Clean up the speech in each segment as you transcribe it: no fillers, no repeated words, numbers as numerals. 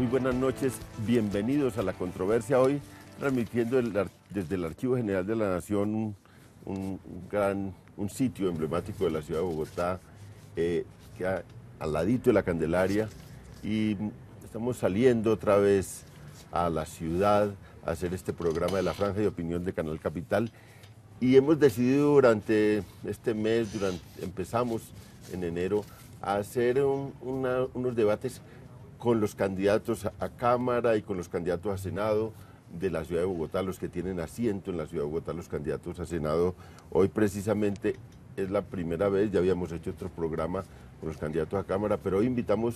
buenas noches, bienvenidos a La Controversia. Hoy transmitiendo desde el Archivo General de la Nación, un sitio emblemático de la ciudad de Bogotá, que al ladito de la Candelaria, y estamos saliendo otra vez a la ciudad a hacer este programa de la Franja de Opinión de Canal Capital, y hemos decidido durante este mes, empezamos en enero, a hacer unos debates con los candidatos a Cámara y con los candidatos a Senado de la ciudad de Bogotá, los que tienen asiento en la ciudad de Bogotá, los candidatos a Senado. Hoy precisamente es la primera vez, ya habíamos hecho otro programa con los candidatos a Cámara, pero hoy invitamos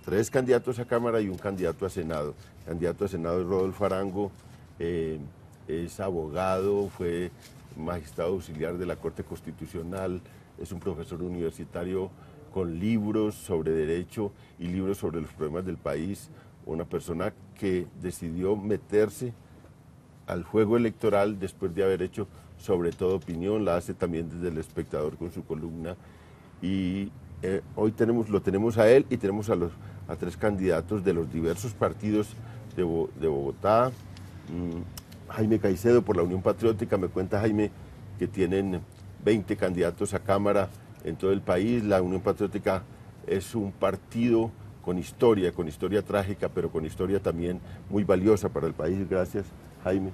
3 candidatos a Cámara y un candidato a Senado. El candidato a Senado es Rodolfo Arango, es abogado, fue magistrado auxiliar de la Corte Constitucional, es un profesor universitario con libros sobre derecho y libros sobre los problemas del país, una persona que decidió meterse al juego electoral después de haber hecho sobre todo opinión, la hace también desde El Espectador con su columna, y hoy lo tenemos a él y tenemos a 3 candidatos de los diversos partidos de Bogotá. Jaime Caicedo por la Unión Patriótica, me cuenta Jaime que tienen 20 candidatos a Cámara en todo el país. La Unión Patriótica es un partido con historia trágica, pero con historia también muy valiosa para el país. Gracias, Jaime.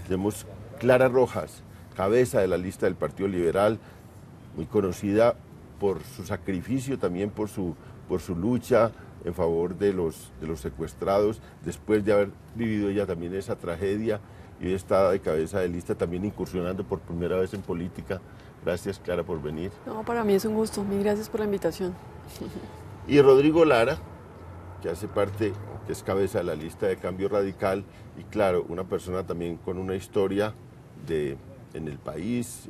Tenemos Clara Rojas, cabeza de la lista del Partido Liberal, muy conocida por su sacrificio, también por su lucha en favor de los secuestrados, después de haber vivido ella también esa tragedia, y hoy está de cabeza de lista también incursionando por primera vez en política. Gracias, Clara, por venir. No, para mí es un gusto. Mil gracias por la invitación. Y Rodrigo Lara, que hace parte, que es cabeza de la lista de Cambio Radical, y claro, una persona también con una historia en el país,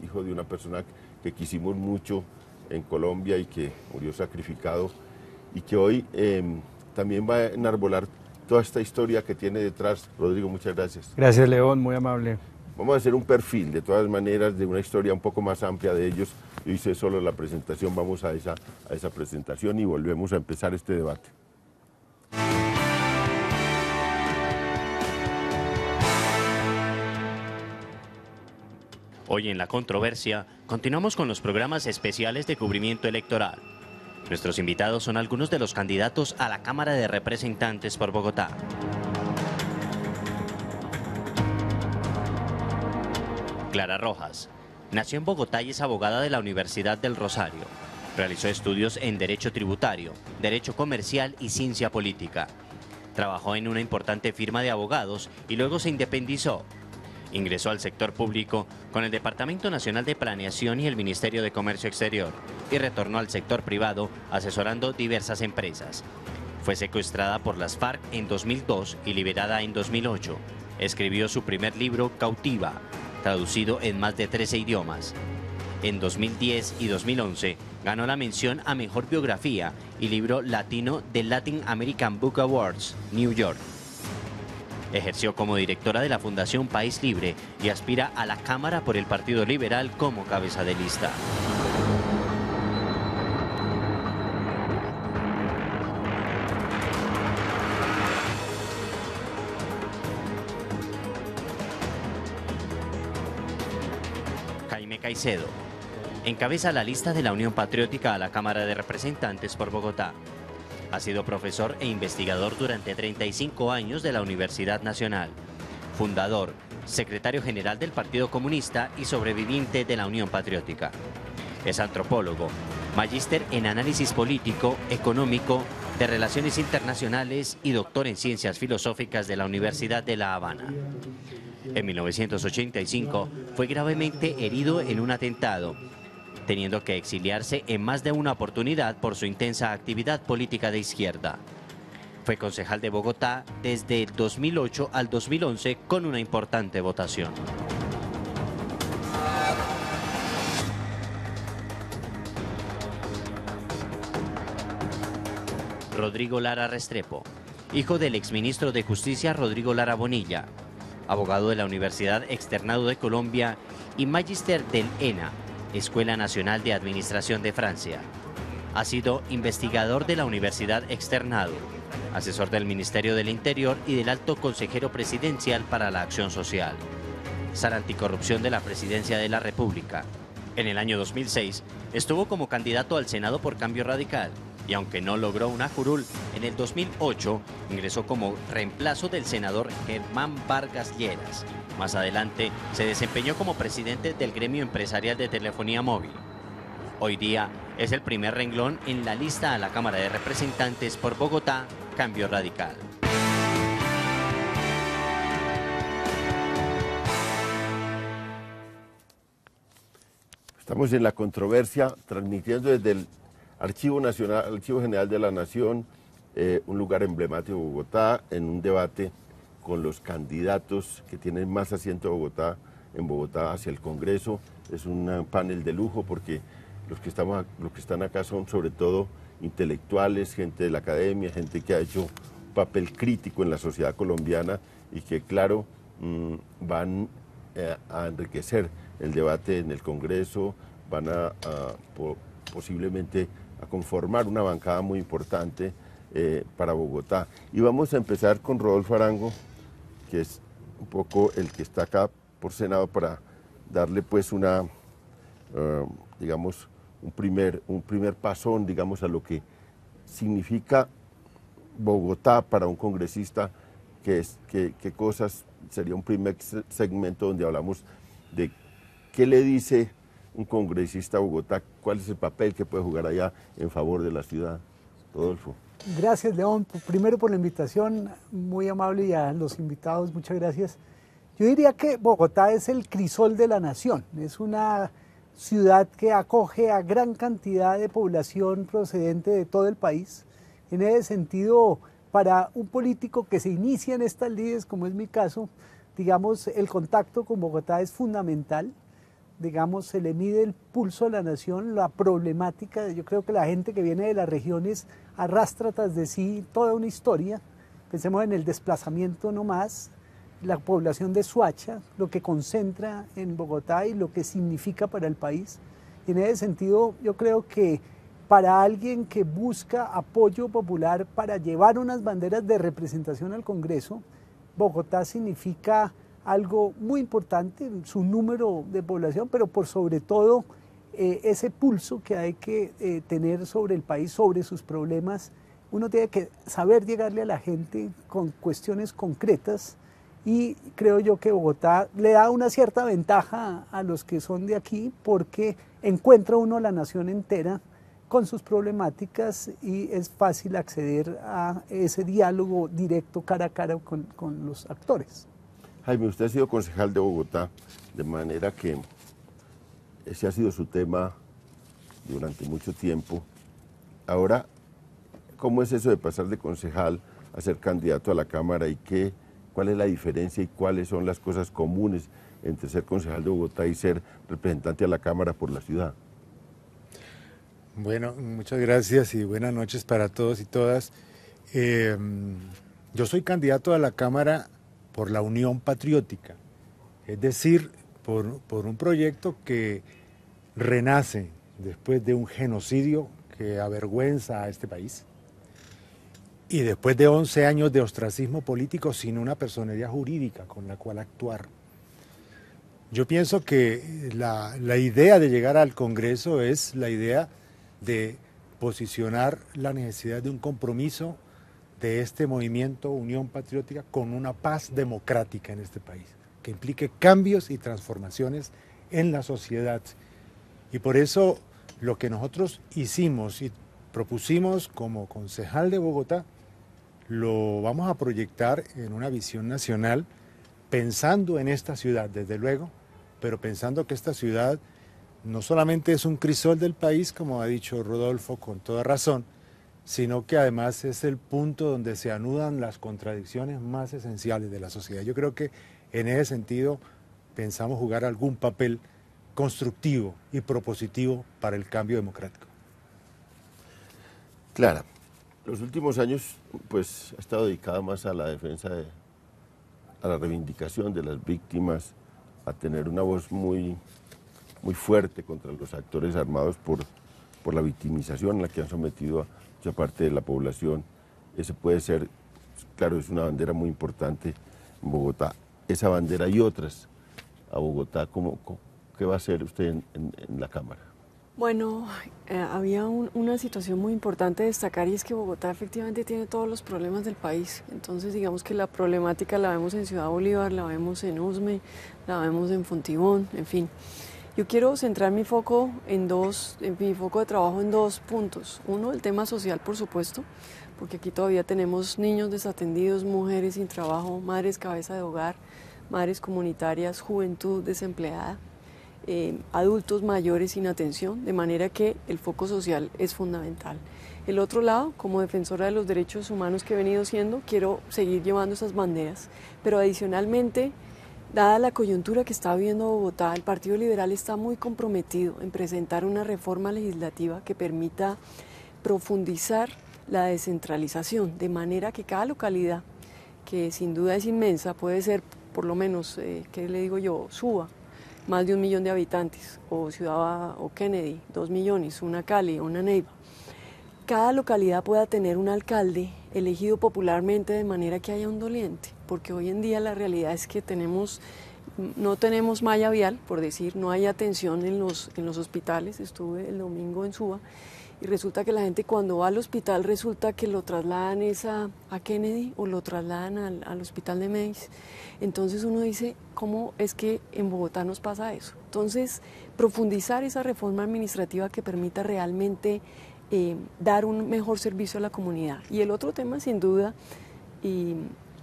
hijo de una persona que quisimos mucho en Colombia y que murió sacrificado, y que hoy también va a enarbolar toda esta historia que tiene detrás. Rodrigo, muchas gracias. Gracias, León, muy amable. Vamos a hacer un perfil, de todas maneras, de una historia un poco más amplia de ellos. Yo hice solo la presentación, vamos a esa presentación y volvemos a empezar este debate. Hoy en La Controversia, continuamos con los programas especiales de cubrimiento electoral. Nuestros invitados son algunos de los candidatos a la Cámara de Representantes por Bogotá. Clara Rojas nació en Bogotá y es abogada de la Universidad del Rosario. Realizó estudios en Derecho Tributario, Derecho Comercial y Ciencia Política. Trabajó en una importante firma de abogados y luego se independizó. Ingresó al sector público con el Departamento Nacional de Planeación y el Ministerio de Comercio Exterior y retornó al sector privado asesorando diversas empresas. Fue secuestrada por las FARC en 2002 y liberada en 2008. Escribió su primer libro, Cautiva, traducido en más de 13 idiomas. En 2010 y 2011 ganó la mención a Mejor Biografía y Libro Latino del Latin American Book Awards, New York. Ejerció como directora de la Fundación País Libre y aspira a la Cámara por el Partido Liberal como cabeza de lista. Jaime Caicedo encabeza la lista de la Unión Patriótica a la Cámara de Representantes por Bogotá. Ha sido profesor e investigador durante 35 años de la Universidad Nacional, fundador, secretario general del Partido Comunista y sobreviviente de la Unión Patriótica. Es antropólogo, magíster en análisis político, económico, de relaciones internacionales y doctor en ciencias filosóficas de la Universidad de La Habana. En 1985 fue gravemente herido en un atentado, teniendo que exiliarse en más de una oportunidad por su intensa actividad política de izquierda. Fue concejal de Bogotá desde el 2008 al 2011 con una importante votación. Rodrigo Lara Restrepo, hijo del exministro de Justicia Rodrigo Lara Bonilla, abogado de la Universidad Externado de Colombia y magíster del ENA, Escuela Nacional de Administración de Francia. Ha sido investigador de la Universidad Externado, asesor del Ministerio del Interior y del Alto Consejero Presidencial para la Acción Social. Sala Anticorrupción de la Presidencia de la República. En el año 2006 estuvo como candidato al Senado por Cambio Radical y aunque no logró una curul, en el 2008 ingresó como reemplazo del senador Germán Vargas Lleras. Más adelante se desempeñó como presidente del Gremio Empresarial de Telefonía Móvil. Hoy día es el primer renglón en la lista a la Cámara de Representantes por Bogotá, Cambio Radical. Estamos en la controversia, transmitiendo desde el Archivo Nacional, Archivo General de la Nación, un lugar emblemático de Bogotá, en un debate con los candidatos que tienen más asiento en Bogotá hacia el Congreso. Es un panel de lujo porque los que están acá son sobre todo intelectuales, gente de la academia, gente que ha hecho un papel crítico en la sociedad colombiana y que, claro, van a enriquecer el debate en el Congreso, van posiblemente a conformar una bancada muy importante para Bogotá. Y vamos a empezar con Rodolfo Arango, que es un poco el que está acá por Senado, para darle pues digamos, un primer pasón, digamos, a lo que significa Bogotá para un congresista, qué cosas, sería un primer segmento donde hablamos de qué le dice un congresista a Bogotá, cuál es el papel que puede jugar allá en favor de la ciudad. Rodolfo. Gracias, León, primero por la invitación, muy amable, y a los invitados, muchas gracias. Yo diría que Bogotá es el crisol de la nación, es una ciudad que acoge a gran cantidad de población procedente de todo el país. En ese sentido, para un político que se inicia en estas lides, como es mi caso, digamos, el contacto con Bogotá es fundamental. Digamos, se le mide el pulso a la nación, la problemática. Yo creo que la gente que viene de las regiones arrastra tras de sí toda una historia. Pensemos en el desplazamiento nomás, la población de Soacha, lo que concentra en Bogotá y lo que significa para el país. Y en ese sentido, yo creo que para alguien que busca apoyo popular para llevar unas banderas de representación al Congreso, Bogotá significa algo muy importante, su número de población, pero por sobre todo ese pulso que hay que tener sobre el país, sobre sus problemas. Uno tiene que saber llegarle a la gente con cuestiones concretas, y creo yo que Bogotá le da una cierta ventaja a los que son de aquí, porque encuentra uno la nación entera con sus problemáticas y es fácil acceder a ese diálogo directo cara a cara con los actores. Jaime, usted ha sido concejal de Bogotá, de manera que ese ha sido su tema durante mucho tiempo. Ahora, ¿cómo es eso de pasar de concejal a ser candidato a la Cámara y cuál es la diferencia y cuáles son las cosas comunes entre ser concejal de Bogotá y ser representante a la Cámara por la ciudad? Bueno, muchas gracias y buenas noches para todos y todas. Yo soy candidato a la Cámara por la Unión Patriótica, es decir, por un proyecto que renace después de un genocidio que avergüenza a este país y después de 11 años de ostracismo político sin una personería jurídica con la cual actuar. Yo pienso que la idea de llegar al Congreso es la idea de posicionar la necesidad de un compromiso de este movimiento Unión Patriótica con una paz democrática en este país, que implique cambios y transformaciones en la sociedad. Y por eso lo que nosotros hicimos y propusimos como concejal de Bogotá, lo vamos a proyectar en una visión nacional, pensando en esta ciudad, desde luego, pero pensando que esta ciudad no solamente es un crisol del país, como ha dicho Rodolfo con toda razón, sino que además es el punto donde se anudan las contradicciones más esenciales de la sociedad. Yo creo que en ese sentido pensamos jugar algún papel constructivo y propositivo para el cambio democrático. Clara, los últimos años pues ha estado dedicada más a la defensa, a la reivindicación de las víctimas, a tener una voz muy fuerte contra los actores armados por por la victimización en la que han sometido a mucha parte de la población. Ese puede ser, claro, es una bandera muy importante en Bogotá. Esa bandera y otras a Bogotá, ¿qué va a hacer usted en la Cámara? Bueno, había una situación muy importante a destacar y es que Bogotá efectivamente tiene todos los problemas del país. Entonces digamos que la problemática la vemos en Ciudad Bolívar, la vemos en Usme, la vemos en Fontibón, en fin. Yo quiero centrar mi foco mi foco de trabajo en dos puntos. Uno, el tema social, por supuesto, porque aquí todavía tenemos niños desatendidos, mujeres sin trabajo, madres cabeza de hogar, madres comunitarias, juventud desempleada. Adultos mayores sin atención, de manera que el foco social es fundamental. El otro lado, como defensora de los derechos humanos que he venido siendo, quiero seguir llevando esas banderas, pero adicionalmente, dada la coyuntura que está viviendo Bogotá, el Partido Liberal está muy comprometido en presentar una reforma legislativa que permita profundizar la descentralización, de manera que cada localidad, que sin duda es inmensa, puede ser por lo menos, ¿qué le digo yo?, Suba, más de 1 millón de habitantes, o Ciudad o Kennedy, 2 millones, una Cali, una Neiva. Cada localidad pueda tener un alcalde elegido popularmente de manera que haya un doliente, porque hoy en día la realidad es que no tenemos malla vial, por decir, no hay atención en los hospitales. Estuve el domingo en Suba y resulta que la gente cuando va al hospital resulta que lo trasladan a Kennedy o lo trasladan al hospital de Médicis. Entonces uno dice, ¿cómo es que en Bogotá nos pasa eso? Entonces, profundizar esa reforma administrativa que permita realmente dar un mejor servicio a la comunidad. Y el otro tema, sin duda,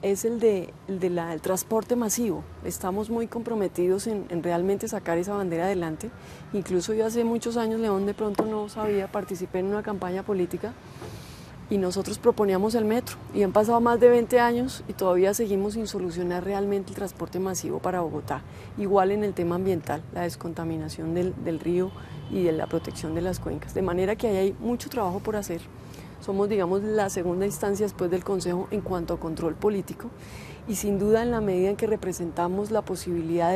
es el del transporte masivo. Estamos muy comprometidos en realmente sacar esa bandera adelante. Incluso yo hace muchos años, León, de pronto no sabía, participé en una campaña política y nosotros proponíamos el metro. Y han pasado más de 20 años y todavía seguimos sin solucionar realmente el transporte masivo para Bogotá. Igual en el tema ambiental, la descontaminación del río y de la protección de las cuencas. De manera que ahí hay mucho trabajo por hacer. Somos, digamos, la segunda instancia después del Consejo en cuanto a control político y sin duda en la medida en que representamos la posibilidad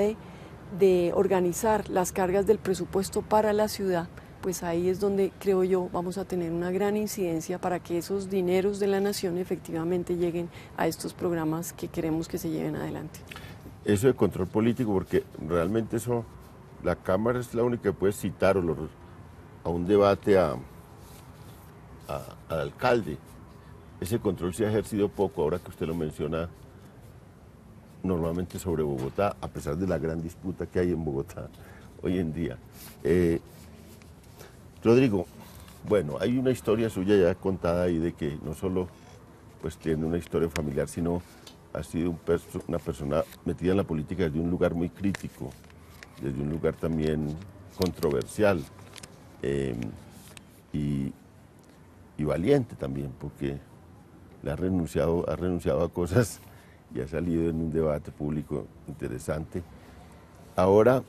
de organizar las cargas del presupuesto para la ciudad, pues ahí es donde creo yo vamos a tener una gran incidencia para que esos dineros de la nación efectivamente lleguen a estos programas que queremos que se lleven adelante. Eso de control político, porque realmente eso, la Cámara es la única que puede citar a un debate al alcalde. Ese control se ha ejercido poco, ahora que usted lo menciona, normalmente sobre Bogotá, a pesar de la gran disputa que hay en Bogotá hoy en día. Rodrigo, bueno, hay una historia suya ya contada ahí de que no solo pues tiene una historia familiar, sino ha sido una persona metida en la política desde un lugar muy crítico, desde un lugar también controversial y valiente también, porque ha renunciado a cosas y ha salido en un debate público interesante. Ahora,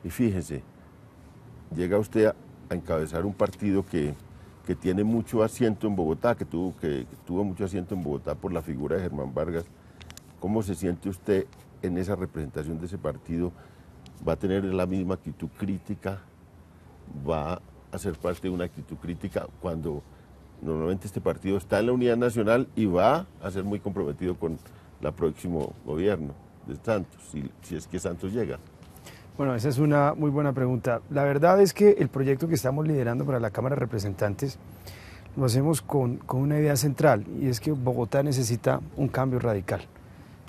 y fíjese, llega usted a encabezar un partido que tiene mucho asiento en Bogotá, que tuvo mucho asiento en Bogotá por la figura de Germán Vargas. ¿Cómo se siente usted en esa representación de ese partido? ¿Va a tener la misma actitud crítica? ¿Va a ser parte de una actitud crítica cuando normalmente este partido está en la unidad nacional y va a ser muy comprometido con el próximo gobierno de Santos, si es que Santos llega? Bueno, esa es una muy buena pregunta. La verdad es que el proyecto que estamos liderando para la Cámara de Representantes lo hacemos con una idea central, y es que Bogotá necesita un cambio radical.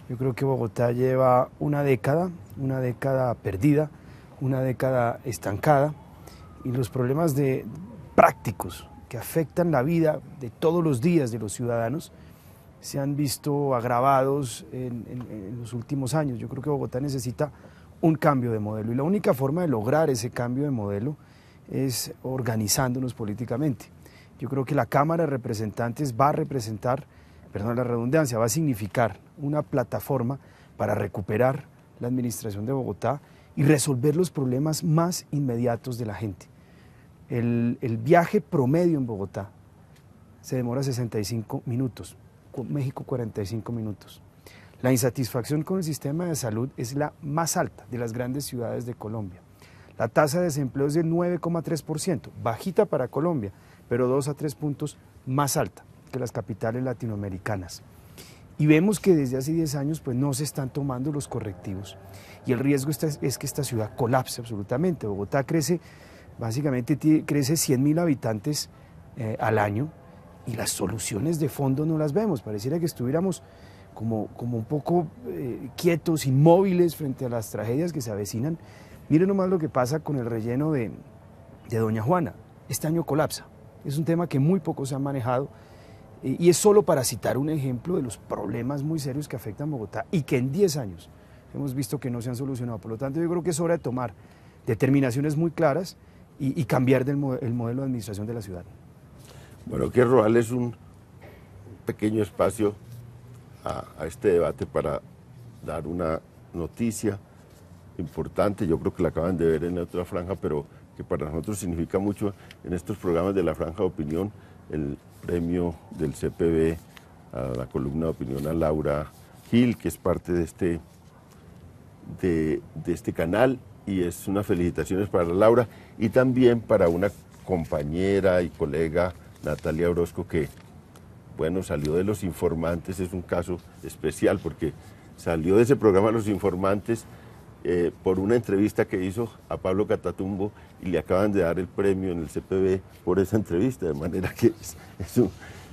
Yo creo que Bogotá lleva una década perdida, una década estancada, y los problemas prácticos que afectan la vida de todos los días de los ciudadanos se han visto agravados en los últimos años. Yo creo que Bogotá necesita un cambio de modelo, y la única forma de lograr ese cambio de modelo es organizándonos políticamente. Yo creo que la Cámara de Representantes va a representar, perdón la redundancia, va a significar una plataforma para recuperar la administración de Bogotá y resolver los problemas más inmediatos de la gente. El viaje promedio en Bogotá se demora 65 minutos, con México 45 minutos. La insatisfacción con el sistema de salud es la más alta de las grandes ciudades de Colombia. La tasa de desempleo es del 9,3%, bajita para Colombia, pero 2 a 3 puntos más alta que las capitales latinoamericanas. Y vemos que desde hace 10 años pues, no se están tomando los correctivos y el riesgo es que esta ciudad colapse absolutamente. Bogotá crece, básicamente crece 100.000 habitantes al año y las soluciones de fondo no las vemos. Pareciera que estuviéramos como un poco quietos, inmóviles frente a las tragedias que se avecinan. Miren nomás lo que pasa con el relleno de Doña Juana. Este año colapsa. Es un tema que muy poco se ha manejado y es solo para citar un ejemplo de los problemas muy serios que afectan a Bogotá y que en 10 años hemos visto que no se han solucionado. Por lo tanto, yo creo que es hora de tomar determinaciones muy claras y cambiar el modelo de administración de la ciudad. Bueno, quiero robarles un pequeño espacio a este debate para dar una noticia importante. Yo creo que la acaban de ver en otra franja, pero que para nosotros significa mucho en estos programas de la franja de opinión, el premio del CPB a la columna de opinión a Laura Gil, que es parte de este canal, y es unas felicitaciones para Laura y también para una compañera y colega, Natalia Orozco, que bueno, salió de Los Informantes. Es un caso especial porque salió de ese programa Los Informantes por una entrevista que hizo a Pablo Catatumbo y le acaban de dar el premio en el CPB por esa entrevista, de manera que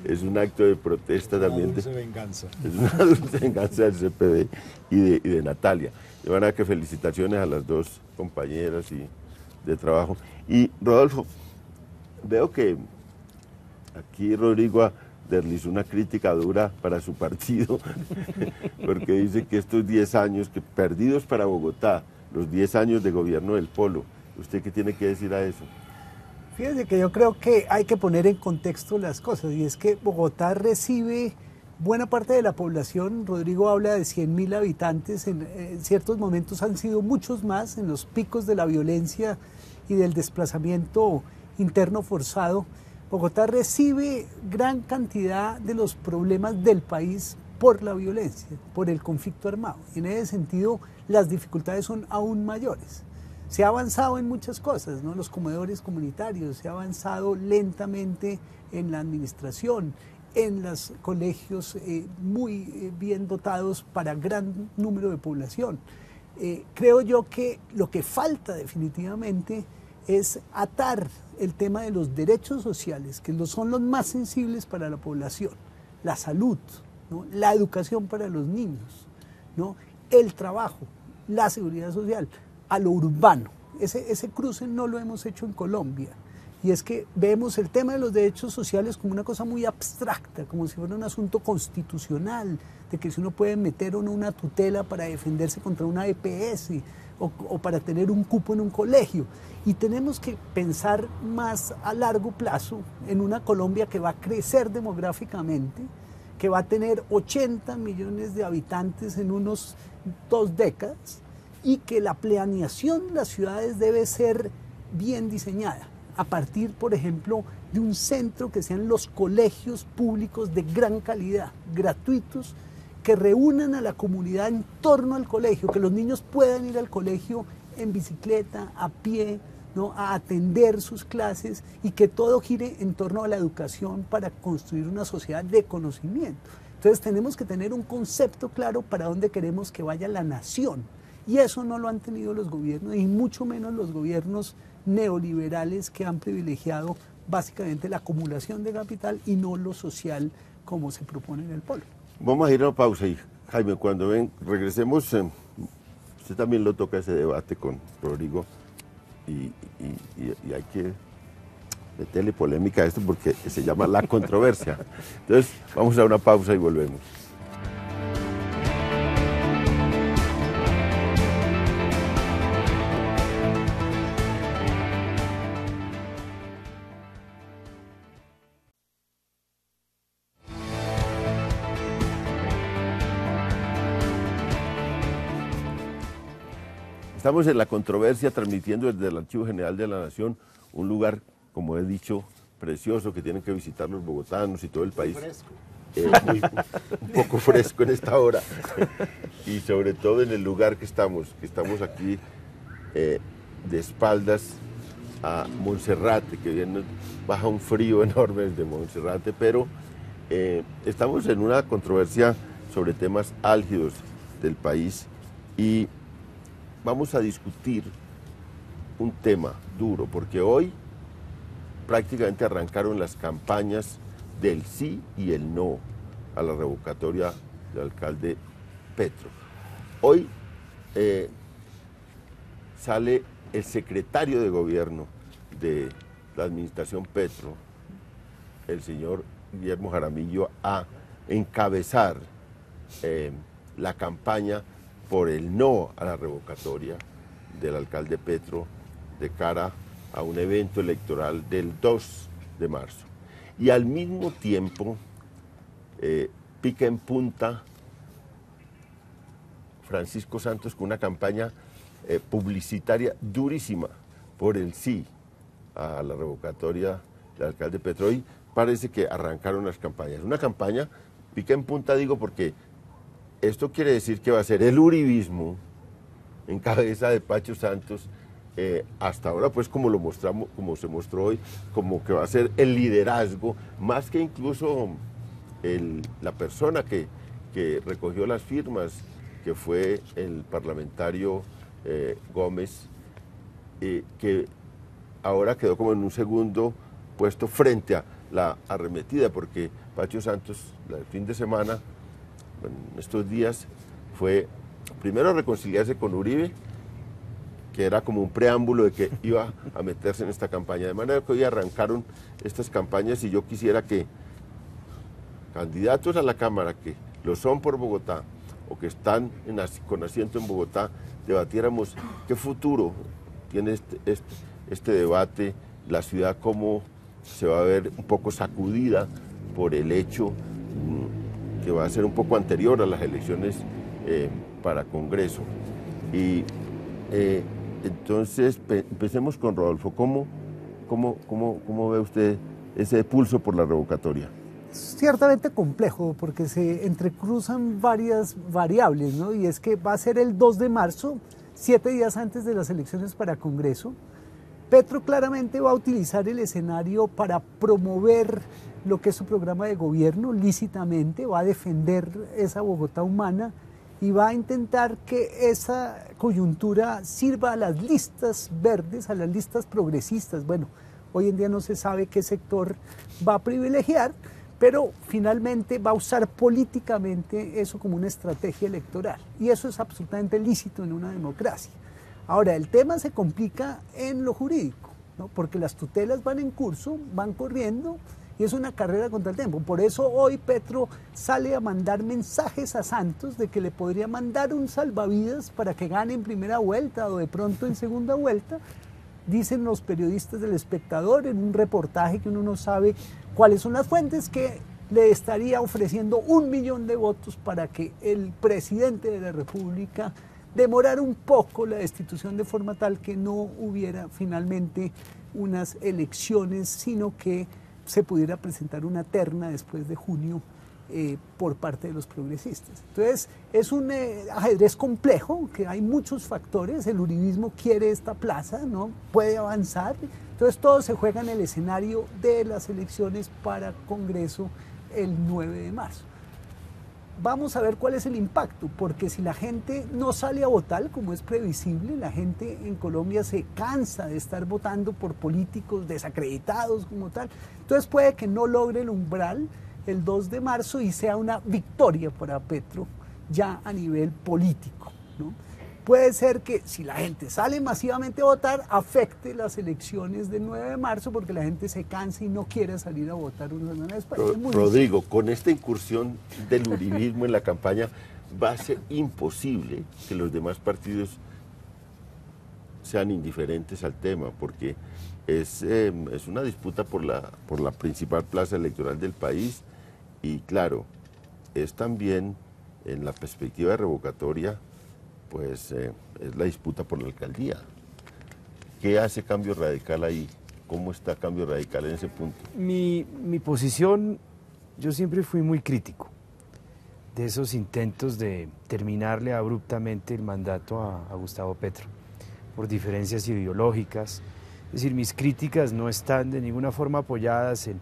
es un acto de protesta también. Una dulce venganza. Es una dulce venganza del CPB y de Natalia. De manera que felicitaciones a las dos compañeras de trabajo. Y Rodolfo, veo que aquí Rodrigo deslizó una crítica dura para su partido, porque dice que estos 10 años que perdidos para Bogotá, los 10 años de gobierno del Polo, ¿usted qué tiene que decir a eso? Fíjense que yo creo que hay que poner en contexto las cosas, y es que Bogotá recibe buena parte de la población. Rodrigo habla de 100.000 habitantes, en ciertos momentos han sido muchos más, en los picos de la violencia y del desplazamiento interno forzado. Bogotá recibe gran cantidad de los problemas del país por la violencia, por el conflicto armado. En ese sentido, las dificultades son aún mayores. Se ha avanzado en muchas cosas, ¿no? Los comedores comunitarios, se ha avanzado lentamente en la administración, en los colegios muy bien dotados para gran número de población. Creo yo que lo que falta definitivamente es atar el tema de los derechos sociales, que son los más sensibles para la población, la salud, ¿no? La educación para los niños, ¿no? El trabajo, la seguridad social, a lo urbano. Ese cruce no lo hemos hecho en Colombia. Y es que vemos el tema de los derechos sociales como una cosa muy abstracta, como si fuera un asunto constitucional, de que si uno puede meter o no una tutela para defenderse contra una EPS o para tener un cupo en un colegio. Y tenemos que pensar más a largo plazo en una Colombia que va a crecer demográficamente, que va a tener 80 millones de habitantes en unos 2 décadas, y que la planeación de las ciudades debe ser bien diseñada, a partir, por ejemplo, de un centro que sean los colegios públicos de gran calidad, gratuitos, que reúnan a la comunidad en torno al colegio, que los niños puedan ir al colegio en bicicleta, a pie, ¿no? A atender sus clases, y que todo gire en torno a la educación para construir una sociedad de conocimiento. Entonces tenemos que tener un concepto claro para dónde queremos que vaya la nación, y eso no lo han tenido los gobiernos, y mucho menos los gobiernos neoliberales, que han privilegiado básicamente la acumulación de capital y no lo social como se propone en el Polo. Vamos a ir a una pausa y Jaime, cuando regresemos, usted también lo toca ese debate con Rodrigo y hay que meterle polémica a esto porque se llama la controversia. Entonces vamos a una pausa y volvemos. Estamos en la controversia, transmitiendo desde el Archivo General de la Nación, un lugar, como he dicho, precioso, que tienen que visitar los bogotanos y todo el país. Un poco fresco en esta hora. Y sobre todo en el lugar que estamos aquí de espaldas a Monserrate, que viene, baja un frío enorme desde Monserrate, pero estamos en una controversia sobre temas álgidos del país y vamos a discutir un tema duro, porque hoy prácticamente arrancaron las campañas del sí y el no a la revocatoria del alcalde Petro. Hoy sale el secretario de gobierno de la administración Petro, el señor Guillermo Jaramillo, a encabezar la campaña por el no a la revocatoria del alcalde Petro de cara a un evento electoral del 2 de marzo. Y al mismo tiempo pica en punta Francisco Santos con una campaña publicitaria durísima por el sí a la revocatoria del alcalde Petro. Hoy parece que arrancaron las campañas. Una campaña pica en punta, digo, porque esto quiere decir que va a ser el uribismo en cabeza de Pacho Santos, hasta ahora pues como lo mostramos, como se mostró hoy, como que va a ser el liderazgo, más que incluso la persona que recogió las firmas, que fue el parlamentario Gómez, que ahora quedó como en un segundo puesto frente a la arremetida, porque Pacho Santos el fin de semana, en estos días, fue primero a reconciliarse con Uribe, que era como un preámbulo de que iba a meterse en esta campaña, de manera que hoy arrancaron estas campañas y yo quisiera que candidatos a la Cámara que lo son por Bogotá o que están con asiento en Bogotá, debatiéramos qué futuro tiene este debate, la ciudad cómo se va a ver un poco sacudida por el hecho que va a ser un poco anterior a las elecciones para Congreso. Y entonces empecemos con Rodolfo. ¿Cómo ve usted ese pulso por la revocatoria? Es ciertamente complejo porque se entrecruzan varias variables, ¿no? Y es que va a ser el 2 de marzo, 7 días antes de las elecciones para Congreso. Petro claramente va a utilizar el escenario para promover lo que es su programa de gobierno lícitamente, va a defender esa Bogotá humana y va a intentar que esa coyuntura sirva a las listas verdes, a las listas progresistas. Bueno, hoy en día no se sabe qué sector va a privilegiar, pero finalmente va a usar políticamente eso como una estrategia electoral. Y eso es absolutamente lícito en una democracia. Ahora, el tema se complica en lo jurídico, ¿no? Porque las tutelas van en curso, van corriendo, y es una carrera contra el tiempo. Por eso hoy Petro sale a mandar mensajes a Santos de que le podría mandar un salvavidas para que gane en primera vuelta o de pronto en segunda vuelta. Dicen los periodistas del Espectador en un reportaje que uno no sabe cuáles son las fuentes, que le estaría ofreciendo 1 millón de votos para que el presidente de la República demorara un poco la destitución de forma tal que no hubiera finalmente unas elecciones, sino que se pudiera presentar una terna después de junio por parte de los progresistas. Entonces, es un ajedrez complejo, que hay muchos factores. El uribismo quiere esta plaza, ¿no? Puede avanzar. Entonces, todo se juega en el escenario de las elecciones para Congreso el 9 de marzo. Vamos a ver cuál es el impacto, porque si la gente no sale a votar, como es previsible, la gente en Colombia se cansa de estar votando por políticos desacreditados como tal, entonces puede que no logre el umbral el 2 de marzo y sea una victoria para Petro ya a nivel político, ¿no? Puede ser que si la gente sale masivamente a votar, afecte las elecciones del 9 de marzo porque la gente se cansa y no quiere salir a votar una semana después. Rodrigo, con esta incursión del uribismo en la campaña, va a ser imposible que los demás partidos sean indiferentes al tema, porque es una disputa por la principal plaza electoral del país y claro, es también en la perspectiva de revocatoria, pues es la disputa por la alcaldía. ¿Qué hace Cambio Radical ahí? ¿Cómo está Cambio Radical en ese punto? Mi posición, yo siempre fui muy crítico de esos intentos de terminarle abruptamente el mandato a Gustavo Petro, por diferencias ideológicas. Es decir, mis críticas no están de ninguna forma apoyadas en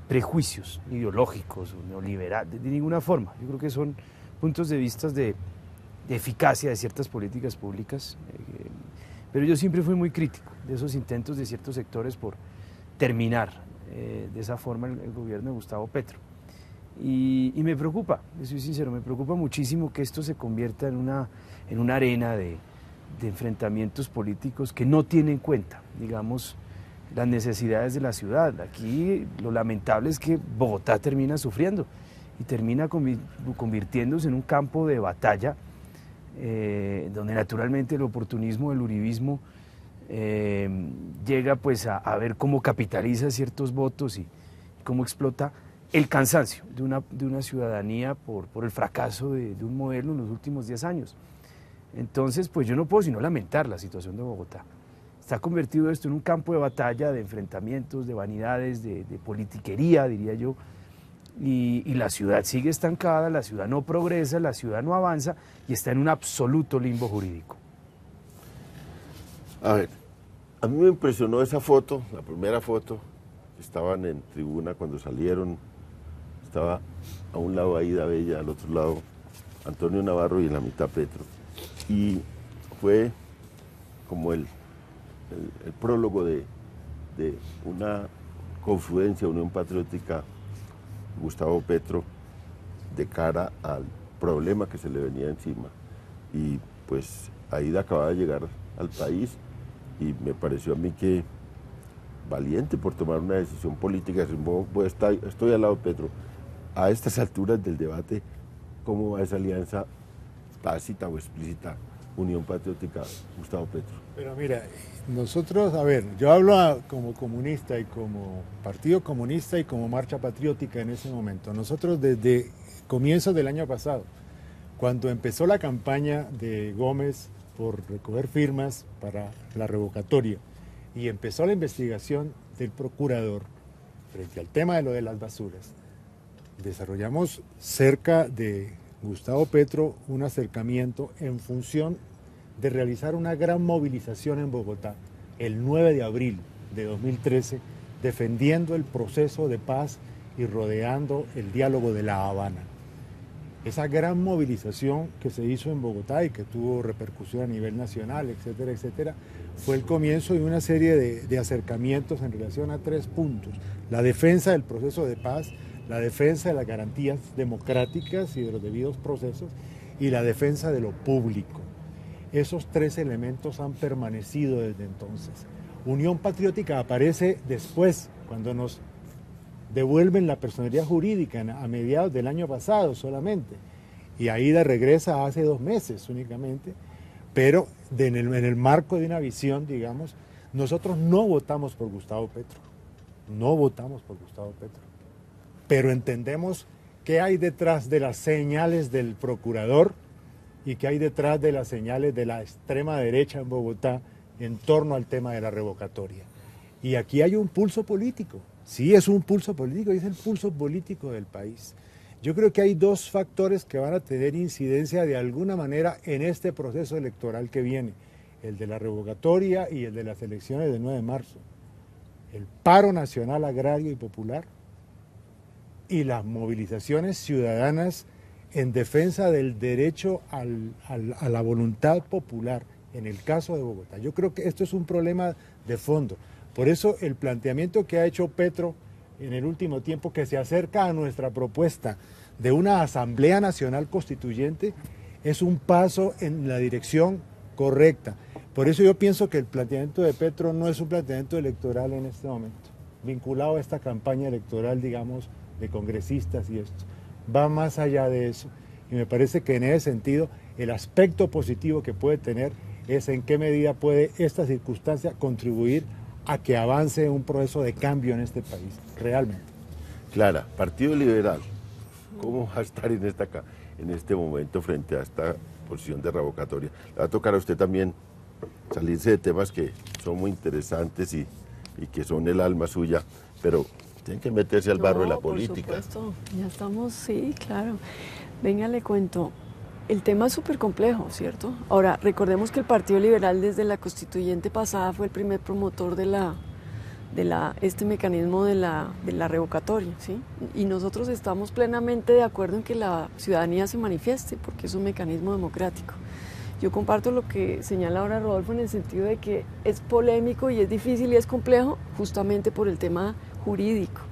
prejuicios ideológicos o neoliberales, de ninguna forma. Yo creo que son puntos de vista de eficacia de ciertas políticas públicas, pero yo siempre fui muy crítico de esos intentos de ciertos sectores por terminar de esa forma el gobierno de Gustavo Petro. Y me preocupa, soy sincero, me preocupa muchísimo que esto se convierta en una arena de enfrentamientos políticos que no tienen en cuenta, digamos, las necesidades de la ciudad. Aquí lo lamentable es que Bogotá termina sufriendo y termina convirtiéndose en un campo de batalla donde naturalmente el oportunismo, el uribismo llega pues a ver cómo capitaliza ciertos votos y cómo explota el cansancio de una ciudadanía por el fracaso de un modelo en los últimos 10 años. Entonces, pues yo no puedo sino lamentar la situación de Bogotá. Está convertido esto en un campo de batalla, de enfrentamientos, de vanidades, de politiquería, diría yo, y la ciudad sigue estancada, la ciudad no progresa, la ciudad no avanza y está en un absoluto limbo jurídico. A ver, a mí me impresionó esa foto, la primera foto, estaban en tribuna cuando salieron, estaba a un lado Aída Bella, al otro lado Antonio Navarro y en la mitad Petro. Y fue como el prólogo de una confluencia, unión patriótica, Gustavo Petro, de cara al problema que se le venía encima. Y pues Aída acababa de llegar al país y me pareció a mí que valiente por tomar una decisión política, estoy al lado de Petro. A estas alturas del debate, ¿cómo va esa alianza tácita o explícita, Unión Patriótica, Gustavo Petro? Pero mira, nosotros, a ver, yo hablo como comunista y como Partido Comunista y como Marcha Patriótica en ese momento. Nosotros desde comienzos del año pasado, cuando empezó la campaña de Gómez por recoger firmas para la revocatoria y empezó la investigación del procurador frente al tema de lo de las basuras, desarrollamos cerca de Gustavo Petro un acercamiento en función de realizar una gran movilización en Bogotá el 9 de abril de 2013, defendiendo el proceso de paz y rodeando el diálogo de La Habana. Esa gran movilización que se hizo en Bogotá y que tuvo repercusión a nivel nacional, etcétera, etcétera, fue el comienzo de una serie de acercamientos en relación a 3 puntos. La defensa del proceso de paz, la defensa de las garantías democráticas y de los debidos procesos y la defensa de lo público. Esos 3 elementos han permanecido desde entonces. Unión Patriótica aparece después, cuando nos devuelven la personería jurídica a mediados del año pasado solamente. Y Aída regresa hace 2 meses únicamente, pero en el marco de una visión, digamos, nosotros no votamos por Gustavo Petro. No votamos por Gustavo Petro. Pero entendemos qué hay detrás de las señales del procurador y qué hay detrás de las señales de la extrema derecha en Bogotá en torno al tema de la revocatoria. Y aquí hay un pulso político, sí es un pulso político, es el pulso político del país. Yo creo que hay 2 factores que van a tener incidencia de alguna manera en este proceso electoral que viene, el de la revocatoria y el de las elecciones del 9 de marzo. El paro nacional agrario y popular y las movilizaciones ciudadanas en defensa del derecho a la voluntad popular, en el caso de Bogotá. Yo creo que esto es un problema de fondo. Por eso el planteamiento que ha hecho Petro en el último tiempo, que se acerca a nuestra propuesta de una Asamblea Nacional Constituyente, es un paso en la dirección correcta. Por eso yo pienso que el planteamiento de Petro no es un planteamiento electoral en este momento, vinculado a esta campaña electoral, digamos, de congresistas y esto. Va más allá de eso. Y me parece que en ese sentido el aspecto positivo que puede tener es en qué medida puede esta circunstancia contribuir a que avance un proceso de cambio en este país, realmente. Clara, Partido Liberal, ¿cómo va a estar en este momento frente a esta posición de revocatoria? Le va a tocar a usted también salirse de temas que son muy interesantes y que son el alma suya, pero tienen que meterse al barro de la política. Por supuesto, ya estamos, sí, claro. Venga, le cuento. El tema es súper complejo, ¿cierto? Ahora, recordemos que el Partido Liberal desde la constituyente pasada fue el primer promotor este mecanismo de la revocatoria, ¿sí? Y nosotros estamos plenamente de acuerdo en que la ciudadanía se manifieste, porque es un mecanismo democrático. Yo comparto lo que señala ahora Rodolfo en el sentido de que es polémico y es difícil y es complejo justamente por el tema jurídico.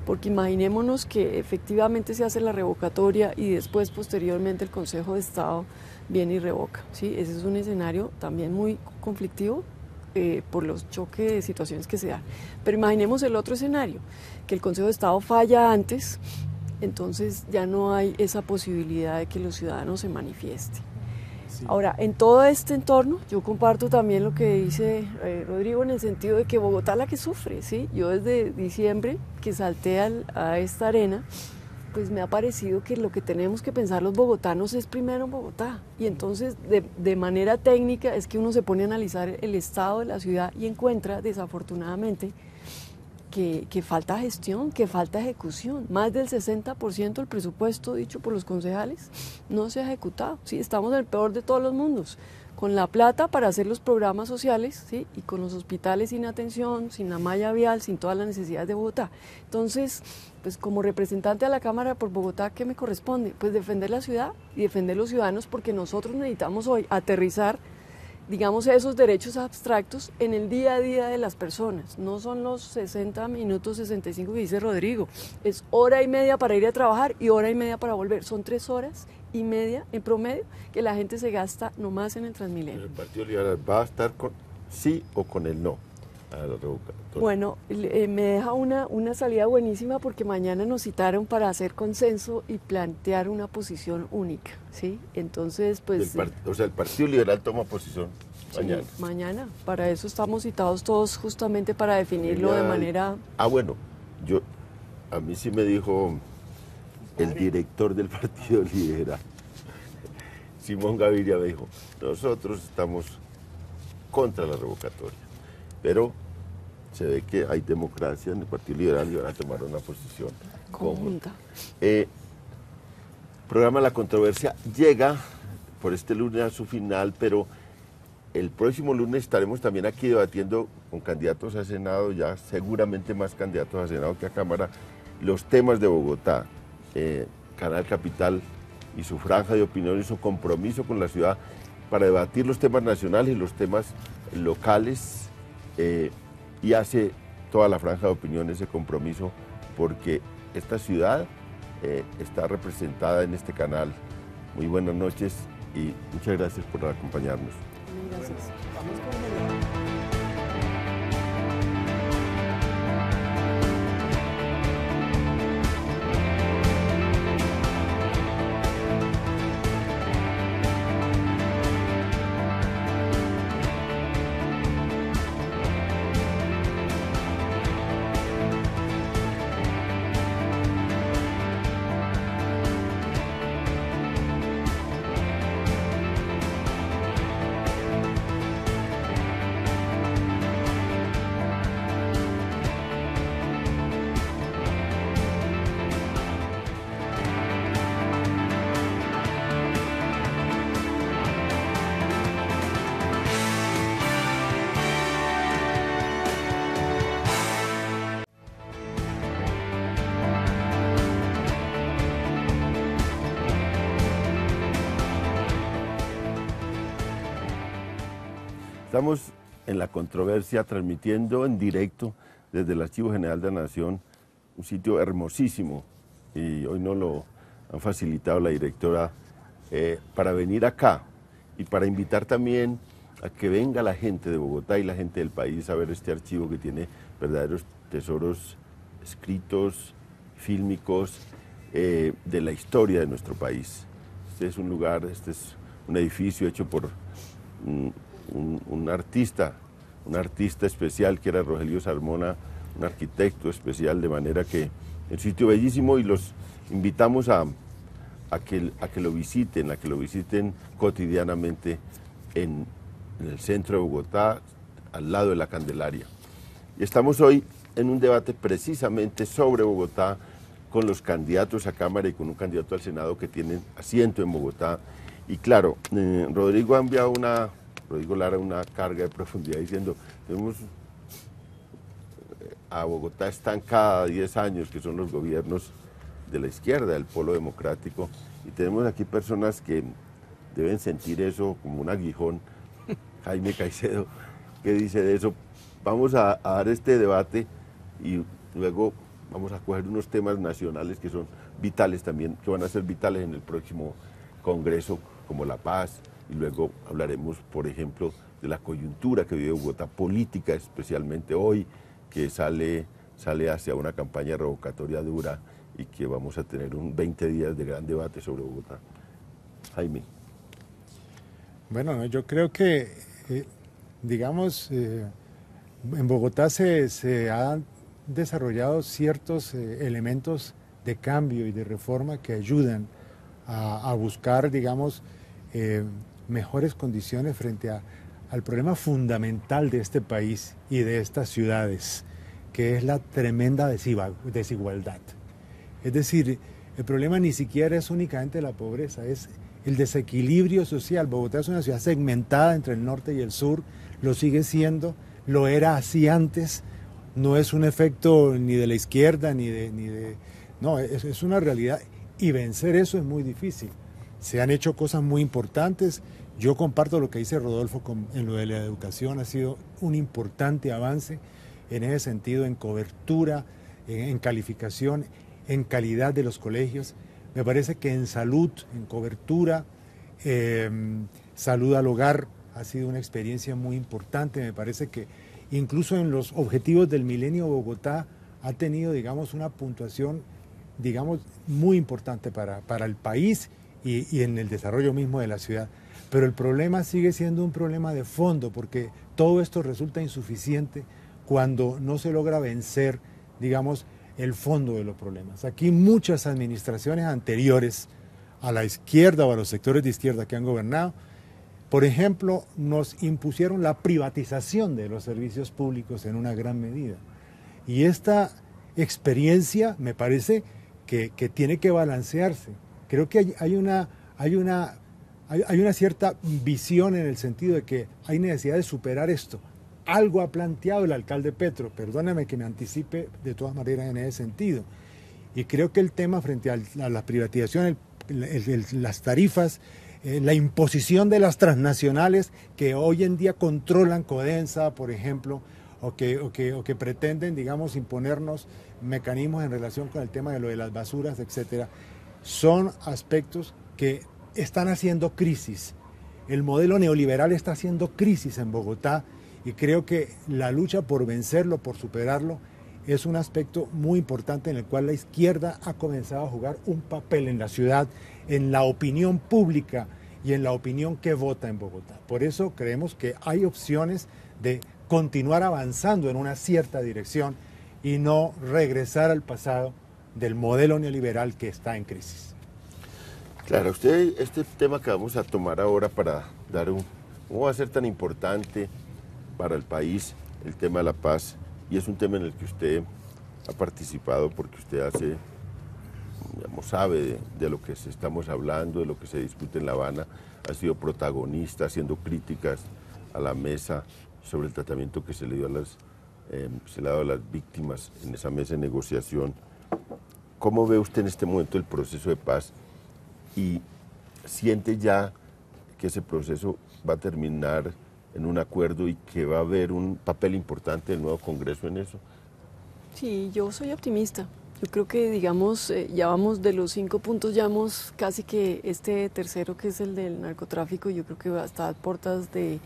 Porque imaginémonos que efectivamente se hace la revocatoria y después, posteriormente, el Consejo de Estado viene y revoca, ¿sí? Ese es un escenario también muy conflictivo por los choques de situaciones que se dan. Pero imaginemos el otro escenario, que el Consejo de Estado falla antes, entonces ya no hay esa posibilidad de que los ciudadanos se manifiesten. Sí. Ahora, en todo este entorno, yo comparto también lo que dice Rodrigo en el sentido de que Bogotá es la que sufre, ¿sí? Yo desde diciembre que salté a esta arena, pues me ha parecido que lo que tenemos que pensar los bogotanos es primero en Bogotá. Y entonces, de manera técnica, es que uno se pone a analizar el estado de la ciudad y encuentra, desafortunadamente, que falta gestión, que falta ejecución. Más del 60% del presupuesto dicho por los concejales no se ha ejecutado. ¿Sí? Estamos en el peor de todos los mundos, con la plata para hacer los programas sociales, ¿sí? Y con los hospitales sin atención, sin la malla vial, sin todas las necesidades de Bogotá. Entonces, pues como representante de la Cámara por Bogotá, ¿qué me corresponde? Pues defender la ciudad y defender los ciudadanos, porque nosotros necesitamos hoy aterrizar, digamos, esos derechos abstractos en el día a día de las personas. No son los 60 minutos, 65 que dice Rodrigo, es hora y media para ir a trabajar y hora y media para volver. Son 3 horas y media en promedio que la gente se gasta nomás en el Transmilenio. ¿El Partido Liberal va a estar con sí o con el no a la revocatoria? Bueno, me deja una salida buenísima porque mañana nos citaron para hacer consenso y plantear una posición única, ¿sí? Entonces, pues... O sea, el Partido Liberal toma posición mañana. Sí, mañana. Para eso estamos citados todos, justamente para definirlo de manera... Bueno, a mí sí me dijo el director del Partido Liberal, Simón Gaviria, me dijo, nosotros estamos contra la revocatoria, pero se ve que hay democracia en el Partido Liberal y van a tomar una posición conjunta. Programa La Controversia llega por este lunes a su final, pero el próximo lunes estaremos también aquí debatiendo con candidatos a Senado, ya seguramente más candidatos a Senado que a Cámara, los temas de Bogotá, Canal Capital y su franja de opinión y su compromiso con la ciudad para debatir los temas nacionales y los temas locales, y hace toda la franja de opinión ese compromiso porque esta ciudad está representada en este canal. Muy buenas noches y muchas gracias por acompañarnos. Gracias. Vamos con Estamos en La Controversia transmitiendo en directo desde el Archivo General de la Nación, un sitio hermosísimo, y hoy nos lo han facilitado la directora para venir acá y para invitar también a que venga la gente de Bogotá y la gente del país a ver este archivo que tiene verdaderos tesoros escritos, fílmicos, de la historia de nuestro país. Este es un lugar, este es un edificio hecho por un artista especial que era Rogelio Sarmona, un arquitecto especial, de manera que es un sitio bellísimo y los invitamos a que lo visiten cotidianamente en el centro de Bogotá, al lado de la Candelaria. Y estamos hoy en un debate precisamente sobre Bogotá con los candidatos a Cámara y con un candidato al Senado que tienen asiento en Bogotá Y claro, Rodrigo Lara una carga de profundidad diciendo, tenemos a Bogotá estancada 10 años, que son los gobiernos de la izquierda, del polo democrático, y tenemos aquí personas que deben sentir eso como un aguijón. Jaime Caicedo, ¿qué dice de eso? Vamos a dar este debate y luego vamos a coger unos temas nacionales que son vitales también, que van a ser vitales en el próximo Congreso, como la paz, y luego hablaremos, por ejemplo, de la coyuntura que vive Bogotá, política especialmente hoy, que sale hacia una campaña revocatoria dura y que vamos a tener 20 días de gran debate sobre Bogotá. Jaime. Bueno, yo creo que, digamos, en Bogotá se han desarrollado ciertos elementos de cambio y de reforma que ayudan a buscar, digamos, mejores condiciones frente al problema fundamental de este país y de estas ciudades, que es la tremenda desigualdad. Es decir, el problema ni siquiera es únicamente la pobreza, es el desequilibrio social. Bogotá es una ciudad segmentada entre el norte y el sur, lo sigue siendo, lo era así antes, no es un efecto ni de la izquierda no, es una realidad, y vencer eso es muy difícil. Se han hecho cosas muy importantes, yo comparto lo que dice Rodolfo en lo de la educación, ha sido un importante avance en ese sentido, en cobertura, en calificación, en calidad de los colegios. Me parece que en salud, en cobertura, salud al hogar ha sido una experiencia muy importante. Me parece que incluso en los objetivos del milenio Bogotá ha tenido, digamos, una puntuación, digamos, muy importante para el país y en el desarrollo mismo de la ciudad. Pero el problema sigue siendo un problema de fondo, porque todo esto resulta insuficiente cuando no se logra vencer, digamos, el fondo de los problemas. Aquí muchas administraciones anteriores a la izquierda o a los sectores de izquierda que han gobernado, por ejemplo, nos impusieron la privatización de los servicios públicos en una gran medida. Y esta experiencia me parece que tiene que balancearse. Creo que hay una cierta visión en el sentido de que hay necesidad de superar esto. Algo ha planteado el alcalde Petro, perdóname que me anticipe de todas maneras en ese sentido. Y creo que el tema frente a la privatización, las tarifas, la imposición de las transnacionales que hoy en día controlan Codensa, por ejemplo, o que pretenden, digamos, imponernos mecanismos en relación con el tema de lo de las basuras, etcétera, son aspectos que están haciendo crisis. El modelo neoliberal está haciendo crisis en Bogotá. Y creo que la lucha por vencerlo, por superarlo, es un aspecto muy importante en el cual la izquierda ha comenzado a jugar un papel en la ciudad, en la opinión pública y en la opinión que vota en Bogotá. Por eso creemos que hay opciones de continuar avanzando en una cierta dirección y no regresar al pasado del modelo neoliberal que está en crisis. Claro, usted, este tema que vamos a tomar ahora para dar ¿cómo va a ser tan importante para el país el tema de la paz? Y es un tema en el que usted ha participado porque usted sabe de lo que estamos hablando, de lo que se discute en La Habana, ha sido protagonista haciendo críticas a la mesa sobre el tratamiento que se le dio se le ha dado a las víctimas en esa mesa de negociación. ¿Cómo ve usted en este momento el proceso de paz y siente ya que ese proceso va a terminar en un acuerdo y que va a haber un papel importante del nuevo Congreso en eso? Sí, yo soy optimista. Yo creo que, digamos, ya vamos de los 5 puntos, ya vamos casi que este tercero, que es el del narcotráfico, yo creo que va a estar a puertas de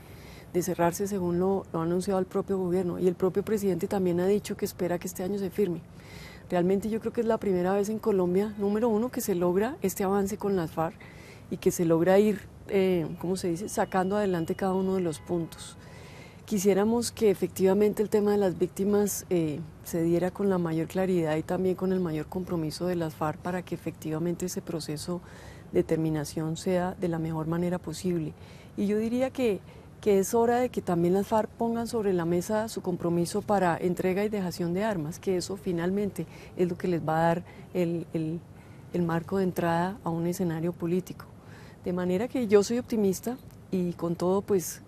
cerrarse, según lo ha anunciado el propio gobierno. Y el propio presidente también ha dicho que espera que este año se firme. Realmente yo creo que es la primera vez en Colombia, número uno, que se logra este avance con las FARC y que se logra ir, ¿cómo se dice?, sacando adelante cada uno de los puntos. Quisiéramos que efectivamente el tema de las víctimas se diera con la mayor claridad y también con el mayor compromiso de las FARC para que efectivamente ese proceso de terminación sea de la mejor manera posible. Y yo diría que es hora de que también las FARC pongan sobre la mesa su compromiso para entrega y dejación de armas, que eso finalmente es lo que les va a dar el marco de entrada a un escenario político. De manera que yo soy optimista y con todo pues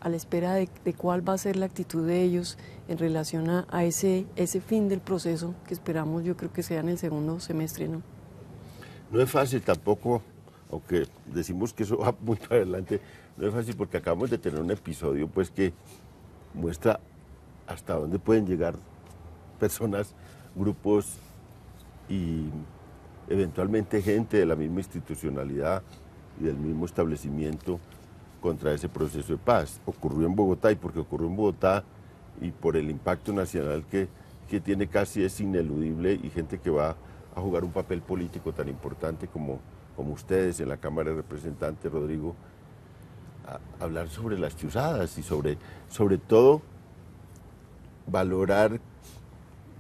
a la espera de cuál va a ser la actitud de ellos en relación a ese fin del proceso que esperamos, yo creo que sea en el segundo semestre, ¿no? No es fácil tampoco, aunque decimos que eso va muy para adelante, no es fácil porque acabamos de tener un episodio pues que muestra hasta dónde pueden llegar personas, grupos y eventualmente gente de la misma institucionalidad y del mismo establecimiento contra ese proceso de paz. Ocurrió en Bogotá y porque ocurrió en Bogotá y por el impacto nacional que tiene casi es ineludible y gente que va a jugar un papel político tan importante como ustedes en la Cámara de Representantes, Rodrigo, a hablar sobre las chuzadas y sobre todo valorar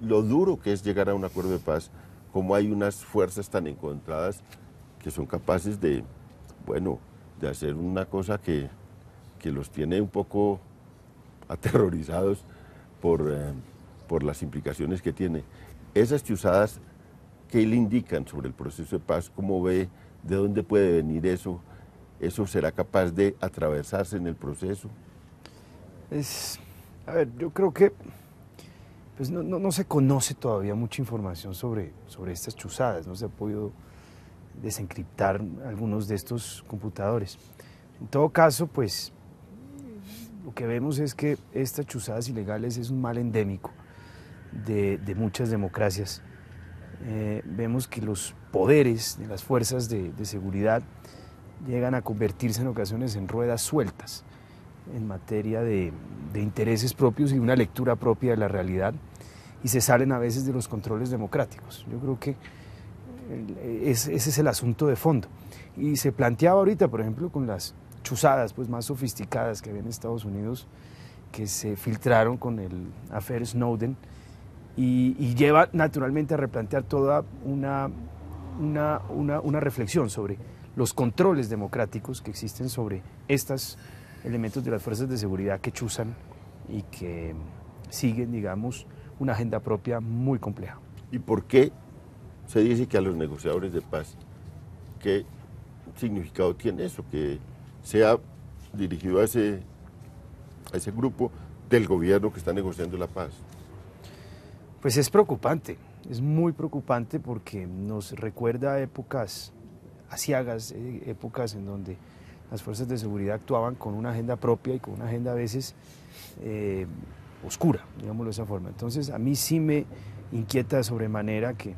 lo duro que es llegar a un acuerdo de paz, como hay unas fuerzas tan encontradas que son capaces de, bueno, de hacer una cosa que los tiene un poco aterrorizados por las implicaciones que tiene. Esas chuzadas, ¿qué le indican sobre el proceso de paz? ¿Cómo ve? ¿De dónde puede venir eso? ¿Eso será capaz de atravesarse en el proceso? A ver, yo creo que pues no se conoce todavía mucha información sobre estas chuzadas, no se ha podido desencriptar algunos de estos computadores. En todo caso, pues lo que vemos es que estas chuzadas ilegales es un mal endémico de muchas democracias. Vemos que los poderes de las fuerzas de seguridad llegan a convertirse en ocasiones en ruedas sueltas en materia de intereses propios y una lectura propia de la realidad, y se salen a veces de los controles democráticos. Yo creo que ese es el asunto de fondo. Y se planteaba ahorita, por ejemplo, con las chuzadas pues, más sofisticadas que había en Estados Unidos, que se filtraron con el affair Snowden, y lleva naturalmente a replantear toda una reflexión sobre los controles democráticos que existen sobre estos elementos de las fuerzas de seguridad que chuzan y que siguen, digamos, una agenda propia muy compleja. ¿Y por qué se dice que a los negociadores de paz, qué significado tiene eso, que sea dirigido a ese grupo del gobierno que está negociando la paz? Pues es preocupante, es muy preocupante porque nos recuerda a épocas aciagas, épocas en donde las fuerzas de seguridad actuaban con una agenda propia y con una agenda a veces oscura, digámoslo de esa forma. Entonces a mí sí me inquieta de sobremanera que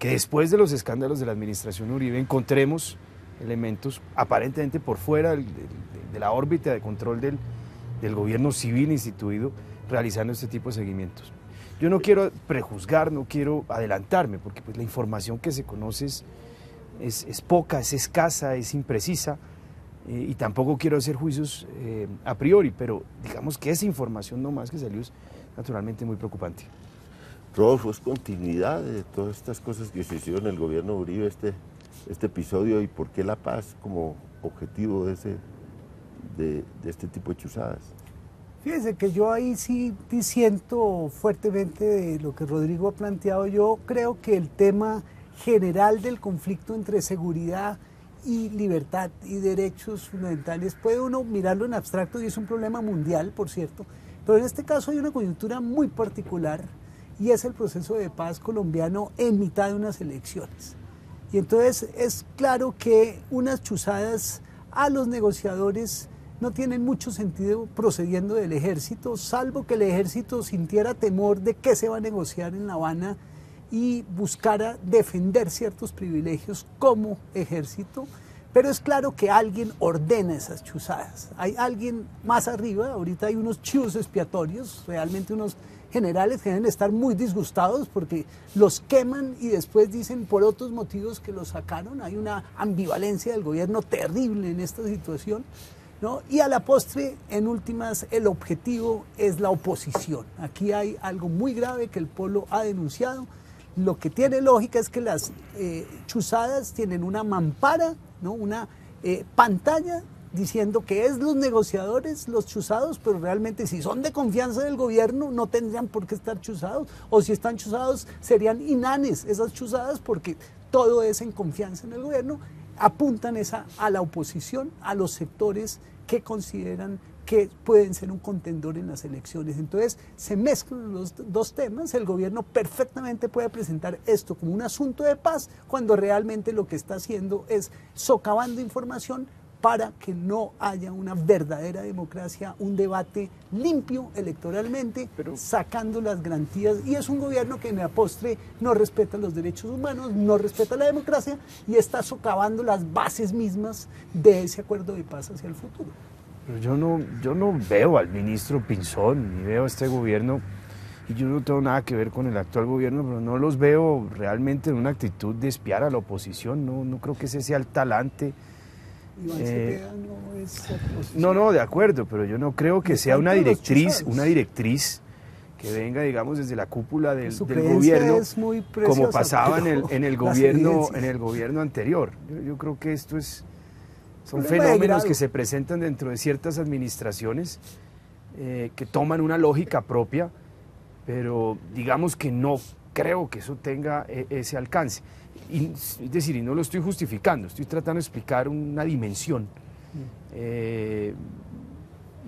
después de los escándalos de la administración Uribe encontremos elementos aparentemente por fuera de la órbita de control del gobierno civil instituido realizando este tipo de seguimientos. Yo no quiero prejuzgar, no quiero adelantarme, porque pues, la información que se conoce es poca, es escasa, es imprecisa, y tampoco quiero hacer juicios a priori, pero digamos que esa información nomás que salió es naturalmente muy preocupante. Rodolfo, ¿es continuidad de todas estas cosas que se hicieron en el gobierno de Uribe este episodio, y por qué la paz como objetivo de este tipo de chuzadas? Fíjense que yo ahí sí disiento fuertemente de lo que Rodrigo ha planteado. Yo creo que el tema general del conflicto entre seguridad y libertad y derechos fundamentales puede uno mirarlo en abstracto y es un problema mundial, por cierto, pero en este caso hay una coyuntura muy particular y es el proceso de paz colombiano en mitad de unas elecciones. Y entonces es claro que unas chuzadas a los negociadores no tienen mucho sentido procediendo del ejército, salvo que el ejército sintiera temor de qué se va a negociar en La Habana y buscara defender ciertos privilegios como ejército, pero es claro que alguien ordena esas chuzadas. Hay alguien más arriba, ahorita hay unos chivos expiatorios, realmente unos generales que deben estar muy disgustados porque los queman y después dicen por otros motivos que los sacaron. Hay una ambivalencia del gobierno terrible en esta situación, ¿no? Y a la postre, en últimas, el objetivo es la oposición. Aquí hay algo muy grave que el pueblo ha denunciado. Lo que tiene lógica es que las chuzadas tienen una mampara, ¿no? Una pantalla diciendo que es los negociadores los chuzados, pero realmente si son de confianza del gobierno no tendrían por qué estar chuzados, o si están chuzados serían inanes esas chuzadas porque todo es en confianza en el gobierno. apuntan a la oposición, a los sectores que consideran que pueden ser un contendor en las elecciones. Entonces se mezclan los dos temas, el gobierno perfectamente puede presentar esto como un asunto de paz, cuando realmente lo que está haciendo es socavando información para que no haya una verdadera democracia, un debate limpio electoralmente, sacando las garantías. Y es un gobierno que en la postre no respeta los derechos humanos, no respeta la democracia y está socavando las bases mismas de ese acuerdo de paz hacia el futuro. Pero yo no veo al ministro Pinzón, ni veo a este gobierno, y yo no tengo nada que ver con el actual gobierno, pero no los veo realmente en una actitud de espiar a la oposición, no creo que ese sea el talante. Iván Cepeda no es oposición. No, de acuerdo, pero yo no creo que sea una directriz que venga, digamos, desde la cúpula del gobierno, como pasaba en el gobierno anterior. Yo creo que esto son fenómenos que se presentan dentro de ciertas administraciones que toman una lógica propia, pero digamos que no creo que eso tenga ese alcance. Es decir, y no lo estoy justificando, estoy tratando de explicar una dimensión.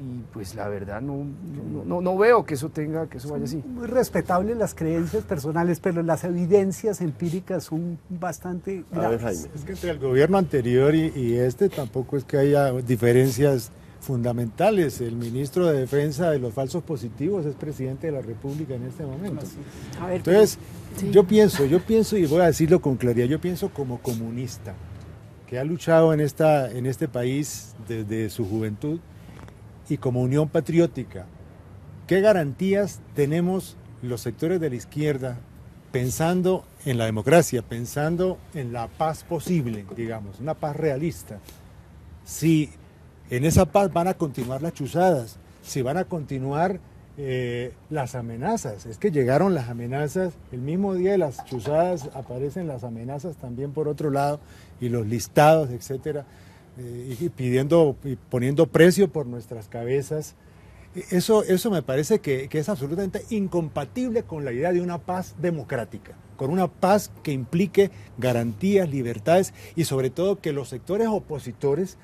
Y pues la verdad no veo que eso vaya así. Muy respetables las creencias personales, pero las evidencias empíricas son bastante graves. Es que entre el gobierno anterior y este tampoco es que haya diferencias fundamentales. El ministro de Defensa de los falsos positivos es presidente de la República en este momento. Entonces, yo pienso, y voy a decirlo con claridad, yo pienso como comunista, que ha luchado en este país desde su juventud, y como Unión Patriótica, ¿qué garantías tenemos los sectores de la izquierda pensando en la democracia, pensando en la paz posible, digamos, una paz realista? Si en esa paz van a continuar las chuzadas, si van a continuar las amenazas. Es que llegaron las amenazas, el mismo día de las chuzadas aparecen las amenazas también por otro lado, y los listados, etcétera, y poniendo precio por nuestras cabezas. Eso me parece que es absolutamente incompatible con la idea de una paz democrática, con una paz que implique garantías, libertades y sobre todo que los sectores opositores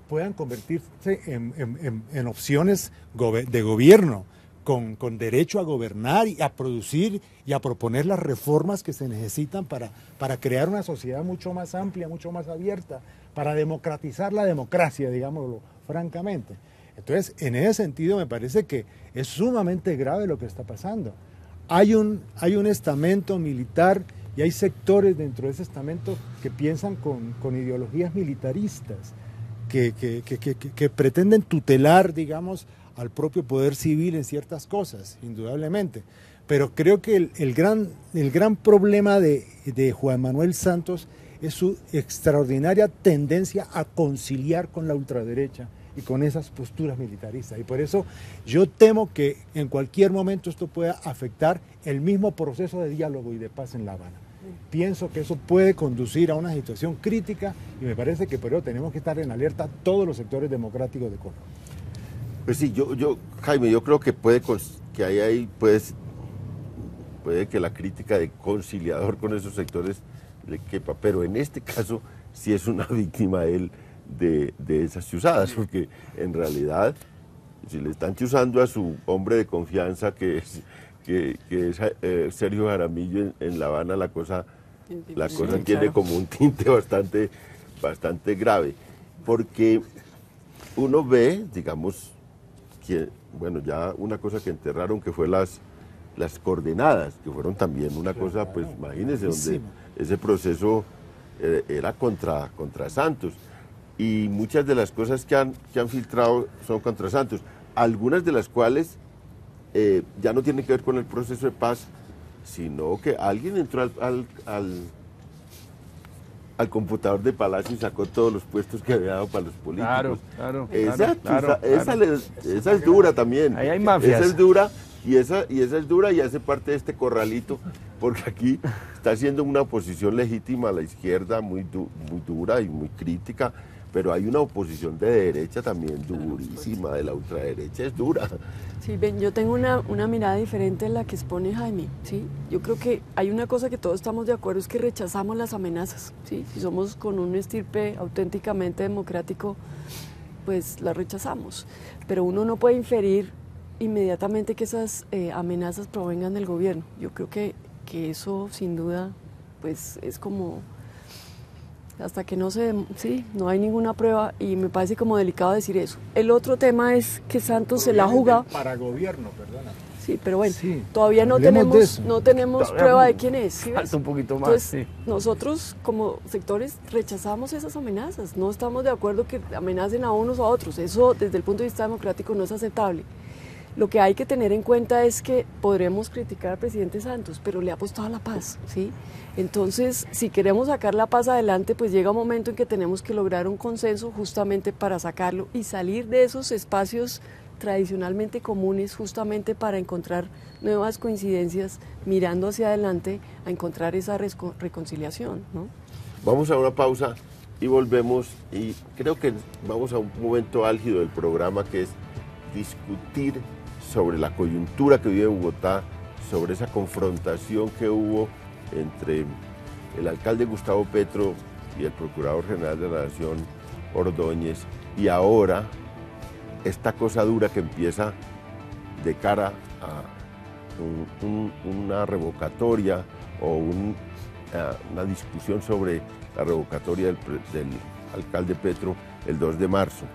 puedan convertirse en opciones de gobierno, con derecho a gobernar y a producir y a proponer las reformas que se necesitan para crear una sociedad mucho más amplia, mucho más abierta, para democratizar la democracia, digámoslo francamente. Entonces, en ese sentido me parece que es sumamente grave lo que está pasando. Hay un estamento militar y hay sectores dentro de ese estamento que piensan con ideologías militaristas, que pretenden tutelar, digamos, al propio poder civil en ciertas cosas, indudablemente. Pero creo que el gran problema de Juan Manuel Santos es su extraordinaria tendencia a conciliar con la ultraderecha y con esas posturas militaristas. Y por eso yo temo que en cualquier momento esto pueda afectar el mismo proceso de diálogo y de paz en La Habana. Pienso que eso puede conducir a una situación crítica y me parece que por ello tenemos que estar en alerta todos los sectores democráticos de Colombia. Pues sí, Jaime, yo creo que puede que la crítica de conciliador con esos sectores le quepa, pero en este caso sí es una víctima él de esas chuzadas, porque en realidad si le están chuzando a su hombre de confianza que es Sergio Jaramillo en La Habana, la cosa tiene como un tinte bastante grave, porque uno ve, digamos, que, bueno, ya una cosa que enterraron que fue las coordenadas, que fueron también una cosa, pues imagínense, donde ese proceso era contra Santos, y muchas de las cosas que han filtrado son contra Santos, algunas de las cuales ya no tienen que ver con el proceso de paz, sino que alguien entró al computador de Palacio y sacó todos los puestos que había dado para los políticos. Claro. Esa es dura también. Ahí hay mafias. Esa es dura y esa es dura y hace parte de este corralito, porque aquí está haciendo una oposición legítima a la izquierda muy dura y muy crítica, pero hay una oposición de derecha también durísima, de la ultraderecha es dura. Sí, ven, yo tengo una mirada diferente a la que expone Jaime, ¿sí? Yo creo que hay una cosa que todos estamos de acuerdo, es que rechazamos las amenazas, ¿sí? Si somos con un estirpe auténticamente democrático, pues las rechazamos. Pero uno no puede inferir inmediatamente que esas amenazas provengan del gobierno. Yo creo que eso, sin duda, pues es como... hasta que no no hay ninguna prueba y me parece como delicado decir eso. El otro tema es que Santos se la ha jugado. Para gobierno, perdona. Sí, pero bueno, Sí, todavía no tenemos prueba de quién es. ¿Sí ves? Falta un poquito más. Entonces, nosotros como sectores rechazamos esas amenazas. No estamos de acuerdo que amenacen a unos o a otros. Eso desde el punto de vista democrático no es aceptable. Lo que hay que tener en cuenta es que podremos criticar al presidente Santos, pero le ha apostado a la paz, ¿sí? Entonces, si queremos sacar la paz adelante, pues llega un momento en que tenemos que lograr un consenso justamente para sacarlo y salir de esos espacios tradicionalmente comunes justamente para encontrar nuevas coincidencias, mirando hacia adelante a encontrar esa reconciliación, ¿no? Vamos a una pausa y volvemos, y creo que vamos a un momento álgido del programa, que es discutir sobre la coyuntura que vive Bogotá, sobre esa confrontación que hubo entre el alcalde Gustavo Petro y el Procurador General de la Nación, Ordóñez, y ahora esta cosa dura que empieza de cara a una revocatoria o una discusión sobre la revocatoria del alcalde Petro el 2 de marzo.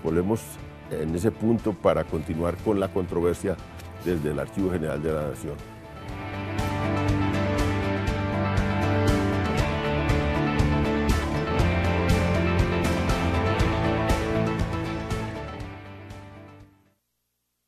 Volvemos en ese punto para continuar con la controversia desde el Archivo General de la Nación.